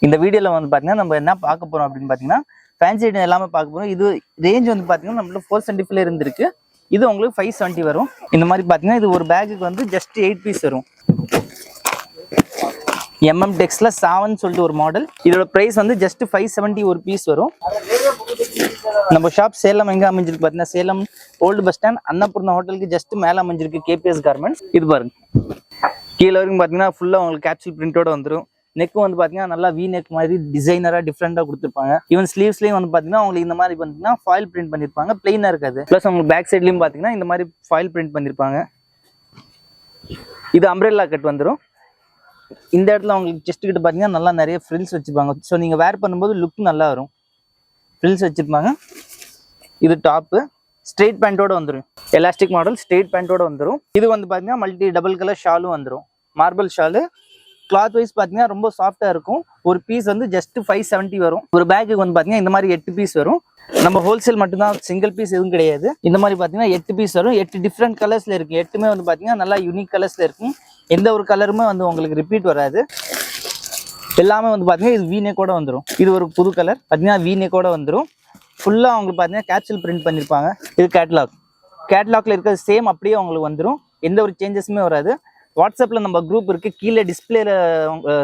இந்த வீடியோல வந்து பாத்தீங்கன்னா நம்ம என்ன பார்க்க போறோம் அப்படின்னு பாத்தீங்கன்னா ஃபேன்சி ஐட்டம் எல்லாமே பார்க்க போறோம். இது ரேஞ்ச் வந்து பாத்தீங்கன்னா நம்மளுக்கு 475 இருந்திருக்கு. இது உங்களுக்கு 570 வரும். இந்த மாதிரி பாத்தீங்கன்னா இது ஒரு பேக்குக்கு வந்து ஜஸ்ட் 8 பீஸ் வரும். டெக்ஸ்ல 7 சொல்லிட்டு ஒரு மாடல். இதோட பிரைஸ் வந்து ஜஸ்ட் 570 ஒரு பீஸ் வரும். நம்ம ஷாப் சேலம் எங்க அமைஞ்சிருக்கு பாத்தீங்கன்னா Salem old bus stand Annapoorna ஹோட்டலுக்கு ஜஸ்ட் மேல அமைஞ்சிருக்கு கேபிஎஸ் கார்மெண்ட்ஸ். இது பாருங்க கீழே வரைக்கும் பாத்தீங்கன்னா ஃபுல்லா உங்களுக்கு கேப்சூல் பிரிண்டோட வந்துடும். நெக் வந்து பாத்தீங்கன்னா நல்லா வி நெக் மாதிரி டிசைனரா டிஃப்ரெண்டா கொடுத்துருப்பாங்க. ஈவன் ஸ்லீவ்ஸ்லயும் வந்து பாத்தீங்கன்னா உங்களுக்கு இந்த மாதிரி பாத்தீங்கன்னா ஃபாயில் பிரிண்ட் பண்ணிருப்பாங்க, பிளைனா இருக்காது. பிளஸ் உங்களுக்கு பேக் சைட்லயும் பாத்தீங்கன்னா இந்த மாதிரி ஃபாயில் பிரிண்ட் பண்ணிருப்பாங்க. இது அம்ப்ரெல்லா கட் வந்துடும். இந்த இடத்துல உங்களுக்கு செஸ்ட் கிட்ட பாத்தீங்கன்னா நல்லா நிறைய ஃப்ரில்ஸ் வச்சிருப்பாங்க. ஸோ நீங்க வேர் பண்ணும்போது லுக் நல்லா வரும். ஃப்ரில்ஸ் வச்சிருப்பாங்க. இது டாப்பு ஸ்ட்ரெயிட் பேண்டோட வந்துடும். எலாஸ்டிக் மாடல் ஸ்ட்ரெயிட் பேண்டோட வந்துடும். இது வந்து பாத்தீங்கன்னா மல்டி டபுள் கலர் ஷாலும் வந்துடும். மார்பிள் ஷாலு. கிளாத் வைஸ் பாத்தீங்கன்னா ரொம்ப சாஃப்டா இருக்கும். ஒரு பீஸ் வந்து ஜஸ்ட் 570 வரும். ஒரு பேக்கு வந்து பாத்தீங்கன்னா இந்த மாதிரி 8 பீஸ் வரும். நம்ம ஹோல்சேல் மட்டும்தான், சிங்கிள் பீஸ் எதுவும் கிடையாது. இந்த மாதிரி பாத்தீங்கன்னா 8 பீஸ் வரும். 8 டிஃப்ரெண்ட் கலர்ஸ்ல இருக்கு. 8மே வந்து பாத்தீங்கன்னா நல்லா யூனிக் கலர்ஸ்ல இருக்கும். எந்த ஒரு கலருமே வந்து உங்களுக்கு ரிப்பீட் வராது. எல்லாமே வந்து பாத்தீங்கன்னா இது வீநெக்கோட வந்துடும். இது ஒரு புது கலர் பாத்தீங்கன்னா வீநெக்கோட வந்துடும். ஃபுல்லா உங்களுக்கு பாத்தீங்கன்னா கேப்சூல் பிரிண்ட் பண்ணிருப்பாங்க. இது கேட்லாக். கேட்லாக்ல இருக்கிறது சேம் அப்படியே உங்களுக்கு வந்துடும். எந்த ஒரு சேஞ்சஸுமே வராது. வாட்ஸ்அப்ல நம்ம குரூப் இருக்கு. கீழே டிஸ்பிளேல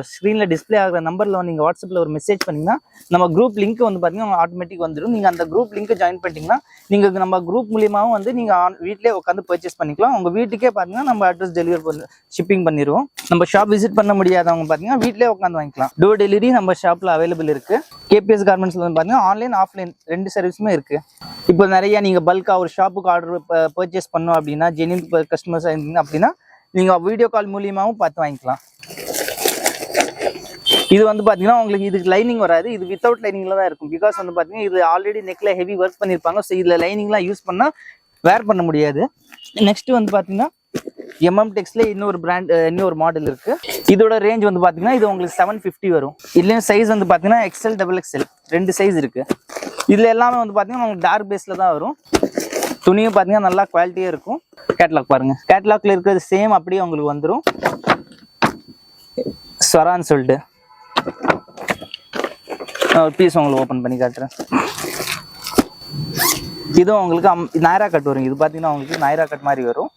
ஸ்க்ரீன்ல டிஸ்பிளே ஆகிற நம்பர்ல நீங்க வாட்ஸ்அப்ல ஒரு மெசேஜ் பண்ணீங்கன்னா நம்ம குரூப் லிங்க் வந்து பாத்தீங்கன்னா ஆட்டோமேட்டிக் வந்துடும். நீங்க அந்த குரூப் லிங்க் ஜாயின் பண்ணிட்டீங்கன்னா நீங்க நம்ம குரூப் மூலியமாவும் வந்து நீங்க வீட்லயே உட்காந்து பர்ச்சேஸ் பண்ணிக்கலாம். உங்க வீட்டுக்கே பாத்தீங்கன்னா நம்ம அட்ரஸ் டெலிவரி பண்ணி ஷிப்பிங் பண்ணிடுவோம். நம்ம ஷாப் விசிட் பண்ண முடியாதவங்க பாத்தீங்கன்னா வீட்லயே உட்காந்து வாங்கிக்கலாம். டோர் டெலிவரி நம்ம ஷாப்ல அவைலபிள் இருக்கு. கேபிஎஸ் கார்மெண்ட்ஸ்ல வந்து பாத்தீங்கன்னா ஆன்லைன் ஆஃப்லைன் 2 சர்வீஸுமே இருக்கு. இப்போ நிறைய நீங்க பல்கா ஒரு ஷாப்புக்கு ஆர்டர் பர்ச்சேஸ் பண்ணோம் அப்படின்னா ஜெனின் கஸ்டமர்ஸ் இருந்தீங்க அப்படின்னா நீங்க வீடியோ கால் மூலியமாவும் பார்த்து வாங்கிக்கலாம். இது வந்து பாத்தீங்கன்னா உங்களுக்கு இதுக்கு லைனிங் வராது. இது வித்தவுட் லைனிங்ல தான் இருக்கும். பிகாஸ் வந்து பாத்தீங்கன்னா இது ஆல்ரெடி நெக்ல ஹெவி ஒர்க் பண்ணிருப்பாங்க. ஸோ இதுல லைனிங்லாம் யூஸ் பண்ணா வேர் பண்ண முடியாது. நெக்ஸ்ட் வந்து பாத்தீங்கன்னா டெக்ஸ்ல இன்னொரு பிராண்ட் இன்னொரு மாடல் இருக்கு. இதோட ரேஞ்ச் வந்து பாத்தீங்கன்னா இது உங்களுக்கு 750 வரும். இதுலயும் சைஸ் வந்து பாத்தீங்கன்னா XL XXL 2 சைஸ் இருக்கு. இதுல எல்லாமே வந்து பாத்தீங்கன்னா உங்களுக்கு டார்க் பேஸ்ல தான் வரும். துணியும் பாத்தீங்கன்னா நல்லா குவாலிட்டியா இருக்கும். கேட்லாக் பாருங்க. கேட்லாக்ல இருக்கிறது சேம் அப்படியே உங்களுக்கு வந்துடும். ஸ்வரான்னு சொல்லிட்டு ஒரு பீஸ் உங்களுக்கு ஓபன் பண்ணி காட்டுறேன். இதுவும் உங்களுக்கு நாயரா கட் வரும். இது பாத்தீங்கன்னா உங்களுக்கு நாயரா கட் மாதிரி வரும்.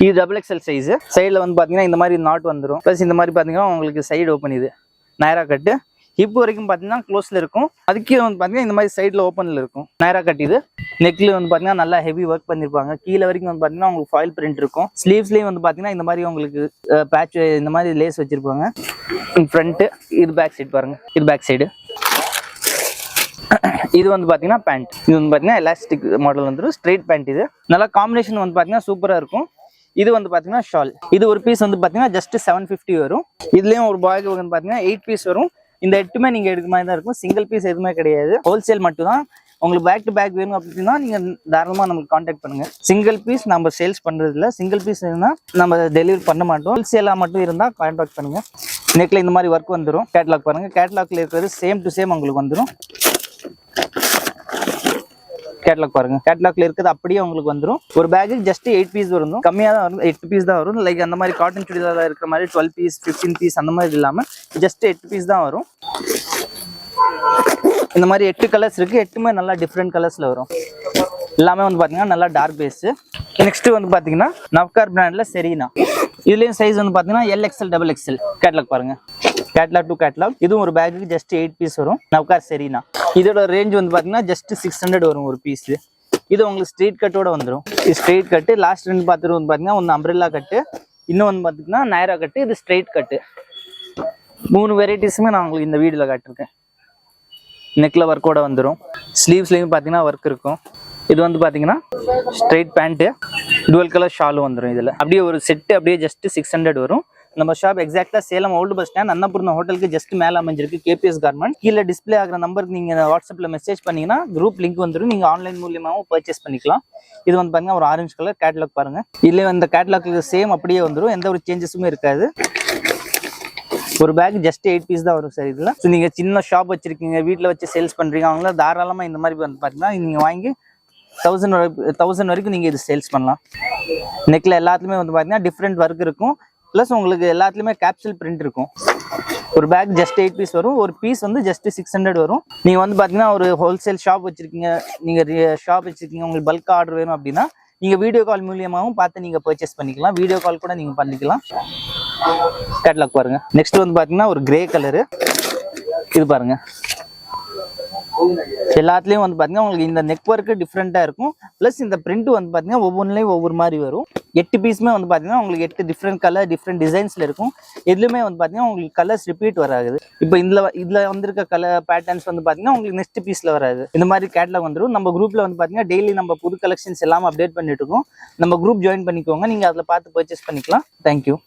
இது XXL சைஸ். சைடுல வந்து பாத்தீங்கன்னா இந்த மாதிரி நாட் வந்துடும். பிளஸ் இந்த மாதிரி பாத்தீங்கன்னா உங்களுக்கு சைடு ஓப்பன். இது நாயரா கட்டு ஹிப் வரைக்கும் பாத்தீங்கன்னா க்ளோஸ்ல இருக்கும். அதுக்கே வந்து பாத்தீங்கன்னா இந்த மாதிரி சைட்ல ஓப்பன்ல இருக்கும். நாயரா கட். இது நெக்ல வந்து பாத்தீங்கன்னா நல்லா ஹெவி ஒர்க் பண்ணிருப்பாங்க. கீழே வரைக்கும் வந்து பாத்தீங்கன்னா உங்களுக்கு ஃபாயில் பிரிண்ட் இருக்கும். ஸ்லீவ்ஸ்லயும் வந்து பாத்தீங்கன்னா இந்த மாதிரி உங்களுக்கு பேட்ச் இந்த மாதிரி லேஸ் வச்சிருப்பாங்க. ஃப்ரண்ட். இது பேக் சைடு பாருங்க. இது பேக் சைடு. இது வந்து பாத்தீங்கன்னா பேண்ட். இது வந்து பாத்தீங்கன்னா எலாஸ்டிக் மாடல் வந்துடும். Straight pant. இது நல்லா காம்பினேஷன் வந்து பாத்தீங்கன்னா சூப்பரா இருக்கும். இது வந்து பாத்தீங்கன்னா ஷால். இது ஒரு பீஸ் வந்து பாத்தீங்கன்னா ஜஸ்ட் 750 வரும். இதுலயும் ஒரு பாய்க்கு வந்து பாத்தீங்கன்னா 8 பீஸ் வரும். இந்த 8மே நீங்க எடுக்க மாதிரி தான் இருக்கும். சிங்கிள் பீஸ் எதுவுமே கிடையாது. ஹோல்சேல் மட்டும் தான். உங்களுக்கு பேக் டு பேக் வேணும் அப்படின்னா நீங்க தாராளமா நம்மளுக்கு கான்டாக்ட் பண்ணுங்க. சிங்கிள் பீஸ் நம்ம சேல்ஸ் பண்றது இல்ல. சிங்கிள் பீஸ் இருந்தா நம்ம டெலிவரி பண்ண மாட்டோம். ஹோல்சேலா மட்டும் இருந்தா கான்டாக்ட் பண்ணுங்க. நெக்ல இந்த மாதிரி ஒர்க் வந்துடும். கேட்லாக் பாருங்க. கேட்லாக்ல இருக்கிறது சேம் டு சேம் உங்களுக்கு வந்துடும். கேட்லாக் பாருங்க. கேட்லாக்ல இருக்கிறது அப்படியே உங்களுக்கு வந்துடும். ஒரு பேக்கு ஜஸ்ட் 8 பீஸ் வரும். கம்மியா தான் வரும். 8 பீஸ் தான் வரும். லைக் அந்த மாதிரி காட்டன் சுடிதார் இருக்கிற மாதிரி 12 பீஸ் 15 பீஸ் அந்த மாதிரி இல்லாம ஜஸ்ட் 8 பீஸ் தான் வரும். இந்த மாதிரி 8 கலர்ஸ் இருக்கு. 8மே நல்லா டிஃப்ரெண்ட் கலர்ஸ்ல வரும். எல்லாமே வந்து பாத்தீங்கன்னா நல்லா டார்க் பேஸ். நெக்ஸ்ட் வந்து பாத்தீங்கன்னா நவ்கார் பிராண்ட்ல செரீனா. இதுலயும் சைஸ் வந்து பாத்தீங்கன்னா LXL XXL. கேட்லாக் பாருங்க. Catalogue to catalogue. இதுவும் ஒரு பேக்கு ஜஸ்ட் 8 பீஸ் வரும். நவ்கார் செரீனா. இதோட ரேஞ்ச் வந்து பாத்தீங்கன்னா ஜஸ்ட் 600 வரும் ஒரு பீஸ். இது உங்களுக்கு ஸ்ட்ரெயிட் கட்டோட வந்துடும். இது ஸ்ட்ரெயிட் கட்டு. லாஸ்ட் ரெண்டு பாத்துட்டு வந்து பாத்தீங்கன்னா ஒன்னு அம்ப்ரெல்லா கட்டு, இன்னும் வந்து பாத்தீங்கன்னா நாயரா கட்டு. இது ஸ்ட்ரெயிட் கட்டு. 3 வெரைட்டிஸுமே நான் உங்களுக்கு இந்த வீடியோல காட்டிருக்கேன். நெக்ல ஒர்க்கோட வந்துடும். ஸ்லீவ்ஸ்லயும் பாத்தீங்கன்னா ஒர்க் இருக்கும். இது வந்து பாத்தீங்கன்னா ஸ்ட்ரெயிட் பேண்ட், டுவல் கலர் ஷாலும் வந்துடும். இதுல அப்படியே ஒரு செட்டு அப்படியே ஜஸ்ட் 600 வரும். நம்ம ஷாப் எக்ஸாக்டா Salem old bus stand Annapoorna ஹோட்டலுக்கு ஜஸ்ட் மேல அமைஞ்சிருக்கு கேபிஎஸ் கார்மெண்ட். கீழே டிஸ்பிளே ஆகிற நம்பருக்கு நீங்க வாட்ஸ்அப்ல மெசேஜ் பண்ணீங்கன்னா குரூப் லிங்க் வந்துடும். நீங்க ஆன்லைன் மூலியமாவும் பர்ச்சேஸ் பண்ணிக்கலாம். இது வந்து பாத்தீங்கன்னா ஒரு ஆரஞ்சு கலர் கேட்லாக் பாருங்க. இதுல இந்த கேட்லாக்கு சேம் அப்படியே வந்துடும். எந்த ஒரு சேஞ்சஸுமே இருக்காது. ஒரு பேக் ஜஸ்ட் 8 பீஸ் தான் வரும் சார். இதுல நீங்க சின்ன ஷாப் வச்சிருக்கீங்க, வீட்டுல வச்சு சேல்ஸ் பண்றீங்க, அவங்கள தாராளமா இந்த மாதிரி வந்து பாத்தீங்கன்னா நீங்க வாங்கி 1000 வரைக்கும் நீங்கள் இது சேல்ஸ் பண்ணலாம். நெக்கில் எல்லாத்துலேயுமே வந்து பார்த்தீங்கன்னா டிஃப்ரெண்ட் ஒர்க் இருக்கும். ப்ளஸ் உங்களுக்கு எல்லாத்துலேயுமே கேப்சூல் பிரிண்ட் இருக்கும். ஒரு பேக் ஜஸ்ட் 8 பீஸ் வரும். ஒரு பீஸ் வந்து ஜஸ்ட் 600 வரும். நீங்கள் வந்து பார்த்தீங்கன்னா ஒரு ஹோல்சேல் ஷாப் வச்சுருக்கீங்க, நீங்கள் ஷாப் வச்சுருக்கீங்க, உங்களுக்கு பல்க் ஆர்டர் வேணும் அப்படின்னா நீங்கள் வீடியோ கால் மூலியமாகவும் பார்த்து நீங்கள் பர்ச்சேஸ் பண்ணிக்கலாம். வீடியோ கால் கூட நீங்கள் பண்ணிக்கலாம். கேட்லாக் பாருங்க. நெக்ஸ்ட் வந்து பார்த்தீங்கன்னா ஒரு கிரே கலரு. இது பாருங்க. எல்லாத்துலேயும் வந்து பார்த்தீங்கன்னா உங்களுக்கு இந்த நெக் ஒர்க்கு டிஃப்ரெண்ட்டாக இருக்கும். ப்ளஸ் இந்த பிரிண்ட் வந்து பார்த்தீங்கன்னா ஒவ்வொன்றுலேயும் ஒவ்வொரு மாதிரி வரும். 8 பீஸுமே வந்து பார்த்தீங்கன்னா உங்களுக்கு 8 டிஃப்ரெண்ட் கலர் டிஃப்ரெண்ட் டிசைன்ஸில் இருக்கும். எதுலையுமே வந்து பார்த்தீங்கன்னா உங்களுக்கு கலர்ஸ் ரிப்பீட் வராது. இப்போ இதில் வந்திருக்க கலர் பேட்டர்ன்ஸ் வந்து பார்த்தீங்கன்னா உங்களுக்கு நெக்ஸ்ட் பீஸில் வராது. இந்த மாதிரி கேட்லாக் வந்துடும். நம்ம குரூப்பில் வந்து பார்த்தீங்கன்னா டெய்லி நம்ம புது கலெக்ஷன்ஸ் எல்லாமே அப்டேட் பண்ணிட்டு இருக்கோம். நம்ம குரூப் ஜாயின் பண்ணிக்கோங்க. நீங்கள் அதில் பார்த்து பர்ச்சேஸ் பண்ணிக்கலாம். தேங்க்யூ.